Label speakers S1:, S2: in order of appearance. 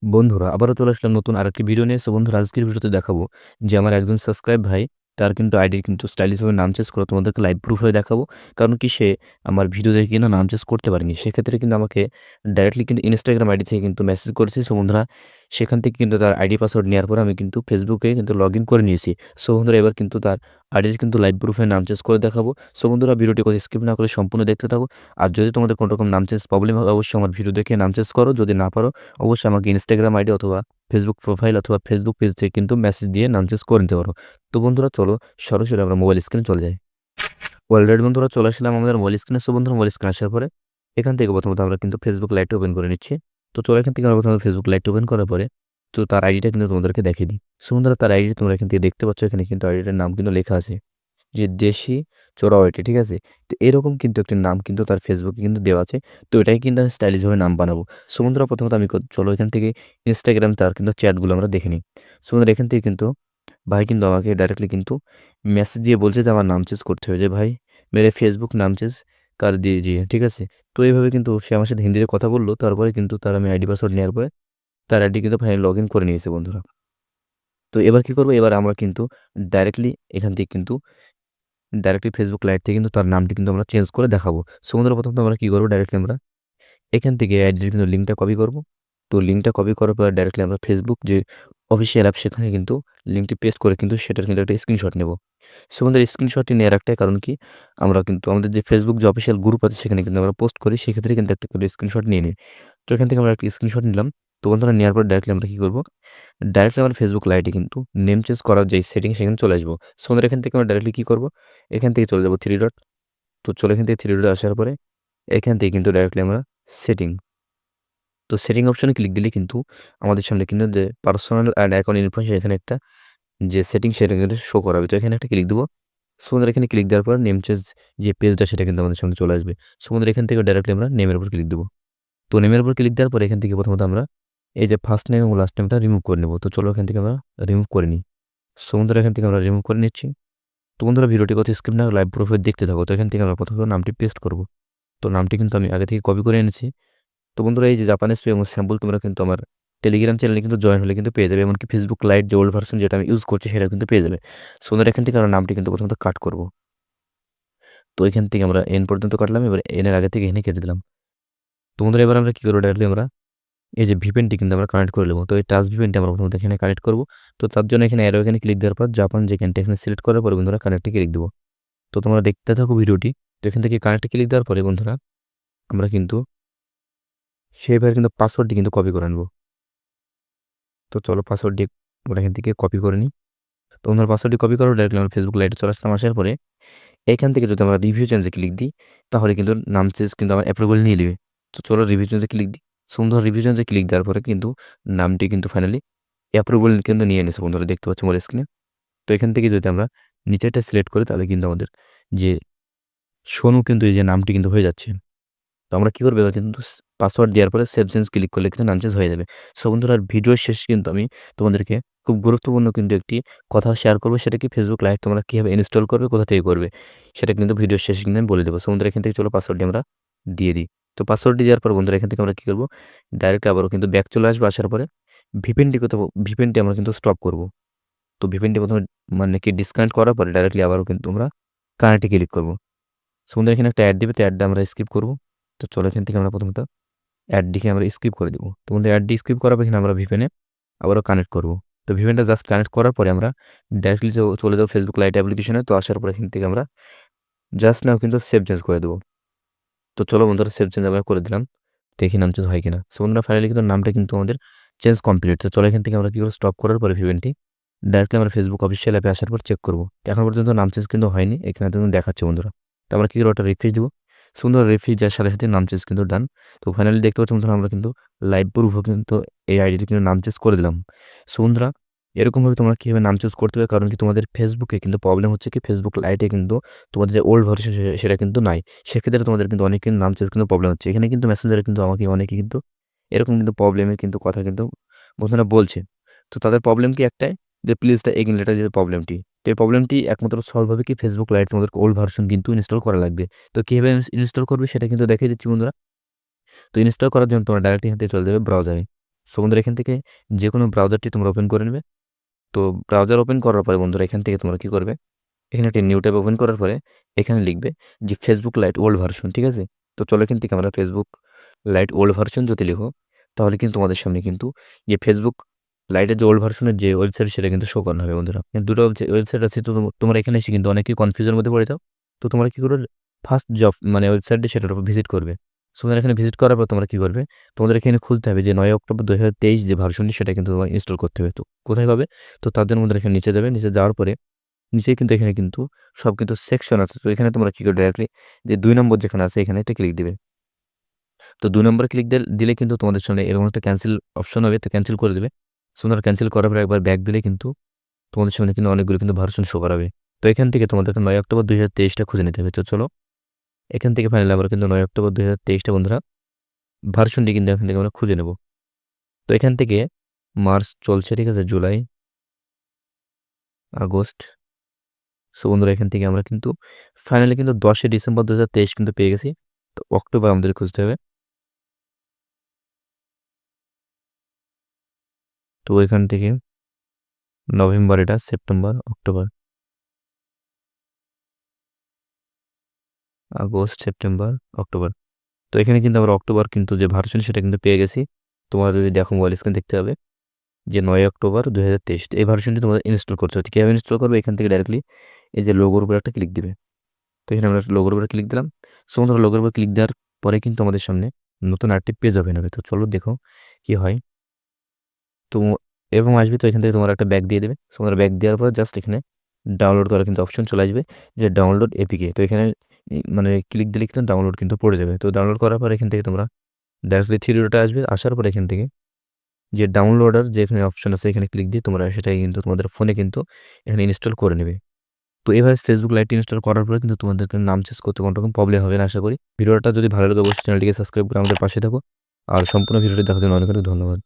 S1: বন্ধুরা আবারও চলে আসলাম নতুন আরেকটি ভিডিও নিয়ে। সো বন্ধুরা আজকের ভিডিওতে দেখাবো যে আমার একজন সাবস্ক্রাইব ভাই তার কিন্তু আইডির কিন্তু স্টাইলিশভাবে নাম চেঞ্জ করে তোমাদেরকে লাইভ প্রুফ হয়ে দেখাবো। কারণ কি সে আমার ভিডিও দেখে কিন্তু নাম চেঞ্জ করতে পারেনি। সেক্ষেত্রে কিন্তু আমাকে ডাইরেক্টলি কিন্তু ইনস্টাগ্রাম আইডি থেকে কিন্তু মেসেজ করেছে। সো বন্ধুরা সেখান থেকে কিন্তু তার আইডি পাসওয়ার্ড নেওয়ার পরে আমি কিন্তু ফেসবুকে কিন্তু লগ ইন করে নিয়েছি। সো বন্ধুরা এবার কিন্তু তার আইডির কিন্তু লাইভ প্রুফে নাম চেঞ্জ করে দেখাবো। সো বন্ধুরা ভিডিওটি কথা স্কিপ না করে সম্পূর্ণ দেখতে থাকো। আর যদি তোমাদের কোনো রকম নাম চেঞ্জ প্রবলেম হয় অবশ্যই আমার ভিডিও দেখে নাম চেঞ্জ করো। যদি না পারো অবশ্যই আমাকে ইনস্টাগ্রাম আইডি অথবা ফেসবুক প্রোফাইল অথবা ফেসবুক পেজ থেকে কিন্তু মেসেজ দিয়ে নাম চেঞ্জ করে নিতে পারো। তো বন্ধুরা চলো সরাসরি আমরা মোবাইল স্ক্রিনে চলে যাই। অলরেডি বন্ধুরা চলে আসলাম আমাদের মোবাইল স্ক্রিনে। সো বন্ধুরা মোবাইল স্ক্রিনে আসার পরে এখান থেকে প্রথমত আমরা কিন্তু ফেসবুক লাইট ওপেন করে নিচ্ছি। তো চলো এখান থেকে আমরা প্রথমে ফেসবুক লাইট ওপেন করার পরে তো তার আইডিটা কিন্তু তোমাদেরকে দেখিয়ে দিই। সো বন্ধুরা তার আইডি তোমরা এখান থেকে দেখতে পাচ্ছ, এখানে কিন্তু আইডিটার নাম কিন্তু লেখা আছে যে দেশি চোরাওয়াটি, ঠিক আছে? তো এরকম কিন্তু একটি নাম কিন্তু তার ফেসবুকে কিন্তু দেওয়া আছে। তো এটাই কিন্তু আমি স্টাইলিশভাবে নাম বানাবো। সো বন্ধুরা প্রথমত আমি চলো এখান থেকে ইনস্টাগ্রাম তার কিন্তু চ্যাটগুলো আমরা দেখে নিই। সো বন্ধুরা এখান থেকে কিন্তু ভাই কিন্তু আমাকে ডাইরেক্টলি কিন্তু মেসেজ দিয়ে বলছে যে আমার নাম চেঞ্জ করতে হবে, যে ভাই মেরে ফেসবুক নাম চেঞ্জ কার দিয়ে, ঠিক আছে? তো এইভাবে কিন্তু সে আমার সাথে হিন্দিতে কথা বললো। তারপরে কিন্তু তার আমি আইডি পাসওয়ার্ড নেওয়ার পরে তার আইডি কিন্তু ফাইনালি লগ ইন করে নিয়েছে বন্ধুরা। তো এবার কি করবো, এবার আমরা কিন্তু ডাইরেক্টলি এখান থেকে কিন্তু ডাইরেক্টলি ফেসবুক লাইট থেকে কিন্তু তার নামটি কিন্তু আমরা চেঞ্জ করে দেখাবো। সো বন্ধুরা প্রথমত আমরা কি করবো, ডাইরেক্টলি আমরা এখান থেকে আইডির কিন্তু লিঙ্কটা কপি করব। তো লিঙ্কটা কপি করার পর ডাইরেক্টলি আমরা ফেসবুক যে অফিসিয়াল অ্যাপ সেখানে কিন্তু লিঙ্কটি পেস্ট করে কিন্তু সেটার কিন্তু একটা স্ক্রিনশট নেব। সো আমাদের স্ক্রিনশটটি নেওয়ার একটাই কারণ কি, আমরা কিন্তু আমাদের যে ফেসবুক যে অফিসিয়াল গ্রুপ আছে সেখানে কিন্তু আমরা পোস্ট করি, সেক্ষেত্রে কিন্তু একটা করে স্ক্রিনশট নিয়ে নিই। তো এখান থেকে আমরা একটা স্ক্রিনশট নিলাম। তো বন্ধুরা নেওয়ার পর ডাইরেক্টলি আমরা কি করব, ডাইরেক্টলি আমার ফেসবুক লাইটে কিন্তু নেম চেঞ্জ করার যে সেটিং সেখানে চলে আসবো। সো আমাদের এখান থেকে আমরা ডাইরেক্টলি কি করব, এখান থেকে চলে যাবো থ্রি ডট। তো চলে এখান থেকে থ্রি ডট আসার পরে এখান থেকে কিন্তু ডাইরেক্টলি আমরা সেটিং, তো সেটিং অপশনে ক্লিক দিলে কিন্তু আমাদের সামনে কিন্তু যে পার্সোনাল অ্যান্ড অ্যাকাউন্ট ইনফরমেশন এখানে একটা যে সেটিং সেটা কিন্তু শো করাবে। তো এখানে একটা ক্লিক দেবো। সো আমাদের এখানে ক্লিক দেওয়ার পর নেম চেঞ্জ যে পেজটা সেটা কিন্তু আমাদের সামনে চলে আসবে। সো আমাদের এখান থেকে ডাইরেক্টলি আমরা নেমের উপর ক্লিক দেবো। তো নেমের উপর ক্লিক দেওয়ার পর এখান থেকে প্রথমত আমরা এই যে ফার্স্ট নেম এবং লাস্ট নেমটা রিমুভ করে নেব। তো চলো এখান থেকে আমরা রিমুভ করে নিই। সো বন্ধুরা এখান থেকে আমরা রিমুভ করে নিচ্ছি। তো বন্ধুরা ভিডিওটি কথা স্ক্রিপ না লাইভ প্রোফাইল দেখতে থাকো। তো এখান থেকে আমরা প্রথমত নামটি পেস্ট করব। তো নামটি কিন্তু আমি আগে থেকে কপি করে এনেছি। তো বন্ধুরা এই যে জাপানিজ এবং স্যাম্পল তোমরা কিন্তু আমার টেলিগ্রাম চ্যানেলে কিন্তু জয়েন হলে কিন্তু পেয়ে যাবে। এমনকি ফেসবুক লাইট যে ওল্ড ভার্সন যেটা আমি ইউজ করছি সেটা কিন্তু পেয়ে যাবে। সো বন্ধুরা এখান থেকে আমরা নামটি কিন্তু প্রথমত কাট করব। তো এখান থেকে আমরা এন পর্যন্ত কাটলাম, এবার এনের আগে থেকে এনে কেটে দিলাম। তো বন্ধুরা এবার আমরা কি করবো, ডাইরেক্টলি আমরা এই যে ভিপেনটি কিন্তু আমরা কানেক্ট করে নেবো। তো এই টাচ ভিপেনটি আমরা প্রথমত এখানে কানেক্ট করবো। তো তার জন্য এখানে অ্যারো এখানে ক্লিক দেওয়ার পর জাপান যে ক্যানটা এখানে সিলেক্ট করার পরে বন্ধুরা কানেক্টে ক্লিক দেবো। তো তোমরা দেখতে থাকো ভিডিওটি। তো এখান থেকে কানেক্টে ক্লিক দেওয়ার পরে বন্ধুরা আমরা কিন্তু সেইভাবে কিন্তু পাসওয়ার্ডটি কিন্তু কপি করে নেবো। তো চলো পাসওয়ার্ডটি আমরা এখান থেকে কপি করে নিই। তো ওনার পাসওয়ার্ডটি কপি করার ডাইরেক্টলি আমরা ফেসবুক লাইটে চলে আসলাম। আসার পরে এখান থেকে যদি আমরা রিভিউ চেঞ্জে ক্লিক দিই তাহলে কিন্তু নাম চেঞ্জ কিন্তু আমার অ্যাপ্রুভাল নিয়ে নেবে। তো চলো রিভিউ চেঞ্জে ক্লিক দিই। সুন্দর রিভিউ চেঞ্জে ক্লিক দেওয়ার পরে কিন্তু নামটি কিন্তু ফাইনালি অ্যাপ্রুভাল কিন্তু নিয়ে নিয়েছে বন্ধুরা, দেখতে পাচ্ছি মোবাইল স্ক্রিনে। তো এখান থেকে যদি আমরা নিচেরটা সিলেক্ট করি তাহলে কিন্তু আমাদের যে সোনু কিন্তু এই যে নামটি কিন্তু হয়ে যাচ্ছে। তো আমরা কি করবো, এবার কিন্তু পাসওয়ার্ড দেওয়ার পরে সেভ চেঞ্জ ক্লিক করলে কিন্তু নাম চেঞ্জ হয়ে যাবে। সো বন্ধুরা ভিডিওর শেষে কিন্তু আমি তোমাদেরকে খুব গুরুত্বপূর্ণ কিন্তু একটি কথা শেয়ার করবো, সেটা কি ফেসবুক লাইভ তোমরা কীভাবে ইনস্টল করবে, কোথা থেকে করবে, সেটা কিন্তু ভিডিওর শেষে কিন্তু আমি বলে দেবো। সো বন্ধুরা এখান থেকে চলো পাসওয়ার্ডটি আমরা দিয়ে দিই। তো পাসওয়ার্ডটি দেওয়ার পর বন্ধুরা এখান থেকে আমরা কী করবো, ডাইরেক্ট আবারও কিন্তু ব্যাক চলে আসবো। আসার পরে ভিপেনটি আমরা কিন্তু স্টপ করবো। তো ভিপেনটি প্রথমে মানে কি ডিসকানেক্ট করার পরে ডাইরেক্টলি আবারও কিন্তু আমরা কানেক্টে ক্লিক করবো। সো বন্ধুরা এখানে একটা অ্যাড দিবে, তো অ্যাডটা আমরা স্কিপ করবো। তো চলো এখান থেকে আমরা প্রথমত অ্যাডটিকে আমরা স্কিপ করে দিব। তো বন্ধু অ্যাডটি স্কিপ করার পর এখানে আমরা ভিপেনে আবারও কানেক্ট করব। তো ভিপেনটা জাস্ট কানেক্ট করার পরে আমরা ডাইরেক্টলি চলে যাবো ফেসবুক লাইট অ্যাপ্লিকেশনে। তো আসার পরে এখান থেকে আমরা জাস্ট নাও কিন্তু সেভ চেঞ্জ করে দেবো। তো চলো বন্ধুরা সেভ চেঞ্জ আমরা করে দিলাম, দেখি নাম চেঞ্জ হয় কিনা। সো বন্ধুরা ফাইনালি কিন্তু নামটা কিন্তু আমাদের চেঞ্জ কমপ্লিট। তো চলো এখান থেকে আমরা কি করবো, স্টপ করার পরে ভিভেনটি ডাইরেক্টলি আমরা ফেসবুক অফিসিয়াল অ্যাপে আসার পর চেক করবো। এখন পর্যন্ত নাম চেঞ্জ কিন্তু হয়নি, এখানে কিন্তু দেখাচ্ছে বন্ধুরা। তো আমরা কি করবো, ওটা রিফ্রেশ দিব। সুন্দর রিফ্রেশ যাওয়ার সাথে সাথে নাম চেঞ্জ কিন্তু ডান। তো ফাইনালি দেখতে পাচ্ছি বন্ধুরা আমরা কিন্তু লাইভ প্রুফও কিন্তু এই আইডিতে কিন্তু নাম চেঞ্জ করে দিলাম। সো বন্ধুরা এরকমভাবে তোমরা কীভাবে নাম চেঞ্জ করতে হবে, কারণ কি তোমাদের ফেসবুকে কিন্তু প্রবলেম হচ্ছে কি ফেসবুক লাইটে কিন্তু তোমাদের যে ওল্ড ভার্সন সেটা কিন্তু নাই। সেক্ষেত্রে তোমাদের কিন্তু অনেক কিন্তু নাম চেঞ্জ কিন্তু প্রবলেম হচ্ছে। এখানে কিন্তু মেসেঞ্জারে কিন্তু আমাকে অনেকে কিন্তু এরকম কিন্তু প্রবলেমের কিন্তু কথা কিন্তু বন্ধুরা বলছে। তো তাদের প্রবলেম কি একটাই, যে প্লিজ টা এগেইন লেটার যে প্রবলেমটি, তো এই প্রবলেমটি একমাত্র সলভ হবে কি ফেসবুক লাইট তোমাদের ওল্ড ভার্সন কিন্তু ইনস্টল করা লাগবে। তো কীভাবে ইনস্টল করবে সেটা কিন্তু দেখিয়ে দিচ্ছি বন্ধুরা। তো ইনস্টল করার জন্য তোমরা ডাইরেক্টলি এখান থেকে চলে যাবে ব্রাউজারে। সো বন্ধুরা এখান থেকে যে কোনো ব্রাউজারটি তোমরা ওপেন করে নেবে। তো ব্রাউজার ওপেন করার পরে বন্ধুরা এখান থেকে তোমরা কী করবে, এখানে একটি নিউ ট্যাব ওপেন করার পরে এখানে লিখবে যে ফেসবুক লাইট ওল্ড ভার্সন, ঠিক আছে? তো চলো এখান থেকে আমরা ফেসবুক লাইট ওল্ড ভার্সন যদি লিখো, তাহলে কিন্তু তোমাদের সামনে কিন্তু যে ফেসবুক লাইটের যে ওল্ড ভার্সনের যে ওয়েবসাইট সেটা কিন্তু শো করানো হবে বন্ধুরা। দুটো ওয়েবসাইট আছে, তো তোমরা এখানে এসে কিন্তু অনেকেই কনফিউজনের মধ্যে পড়ে যাও। তো তোমরা কী করবে, ফার্স্ট জব মানে ওয়েবসাইটটি সেটার উপর ভিজিট করবে। সো তোমরা এখানে ভিজিট করার পর তোমরা কী করবে, তোমাদের এখানে খুঁজতে হবে যে 9 অক্টোবর 2023 যে ভার্সনটি সেটা কিন্তু তোমার ইনস্টল করতে হবে। তো কোথায় পাবে? তো তার জন্য আমাদের এখানে নিচে যাবে, নিচে যাওয়ার পরে নিচেই কিন্তু এখানে কিন্তু সব কিন্তু সেকশন আছে। তো এখানে তোমরা কি করবে, ডাইরেক্টলি যে 2 নম্বর যেখানে আছে এখানে একটা ক্লিক দিবে। তো 2 নম্বরে ক্লিক দিলে কিন্তু তোমাদের সামনে এরকম একটা ক্যানসেল অপশন হবে, তো ক্যানসেল করে দিবে। সো তোমরা ক্যানসেল করার পরে একবার ব্যাক দিলে কিন্তু তোমাদের সামনে কিন্তু অনেকগুলো কিন্তু ভার্সন শো করাবে। তো এখান থেকে তোমাদেরকে 9 অক্টোবর 2023 টা খুঁজে নিতে হবে। তো চলো এখান থেকে ফাইনালি আমরা কিন্তু 9 অক্টোবর 2023 টা বন্ধুরা ভার্সনটি কিন্তু এখান থেকে আমরা খুঁজে নেব। তো এখান থেকে মার্চ চলছে, ঠিক আছে? জুলাই, আগস্ট। সো বন্ধুরা এখান থেকে আমরা কিন্তু ফাইনালি কিন্তু 10 ডিসেম্বর 2023 কিন্তু পেয়ে গেছি। তো অক্টোবর আমাদের খুঁজতে হবে। তো এখান থেকে নভেম্বর, এটা September, October, August, September, October. তো এখানে কিন্তু আমরা অক্টোবর কিন্তু যে ভার্সন সেটা কিন্তু পেয়ে গেছি। তোমরা যদি দেখো মোবাইল স্ক্রিন দেখতে হবে যে 9 অক্টোবর 2023 এই ভার্সনটি তোমাদের ইনস্টল করতে হবে। কীভাবে ইনস্টল করবে? এখান থেকে ডাইরেক্টলি এই যে লোগোর উপরে একটা ক্লিক দিবে। তো এখানে আমরা লোগোর উপরে ক্লিক দিলাম। সো বন্ধুরা লোগোর উপরে ক্লিক দেওয়ার পরে কিন্তু আমাদের সামনে নতুন আরেকটি পেজ ওপেন হবে। তো চলো দেখো কি হয়। তো এরকম আসবে, তো এখান থেকে তোমরা একটা ব্যাক দিয়ে দেবে। সো তোমরা ব্যাক দেওয়ার পর জাস্ট এখানে ডাউনলোড করার কিন্তু অপশন চলে আসবে যে ডাউনলোড এপিকে। তো এখানে মানে ক্লিক দিলে কিন্তু ডাউনলোড কিন্তু পড়ে যাবে। তো ডাউনলোড করার পর এখান থেকে তোমরা ডাইরেক্টলি থ্রি ডটে আসবে, আসার পর এখান থেকে যে ডাউনলোডার যে এখানে অপশন আছে এখানে ক্লিক দিয়ে তোমরা সেটাই কিন্তু তোমাদের ফোনে কিন্তু এখানে ইনস্টল করে নেবে। তো এভাবে ফেসবুক লাইট ইনস্টল করার পরে কিন্তু তোমাদেরকে নাম চেঞ্জ করতে কোনো রকম প্রবলেম হবে না আশা করি। ভিডিওটা যদি ভালো লাগে অবশ্যই চ্যানেলটিকে সাবস্ক্রাইব করে আমাদের পাশে থাকো। আর সম্পূর্ণ ভিডিওটি দেখার জন্য অনেক অনেক ধন্যবাদ।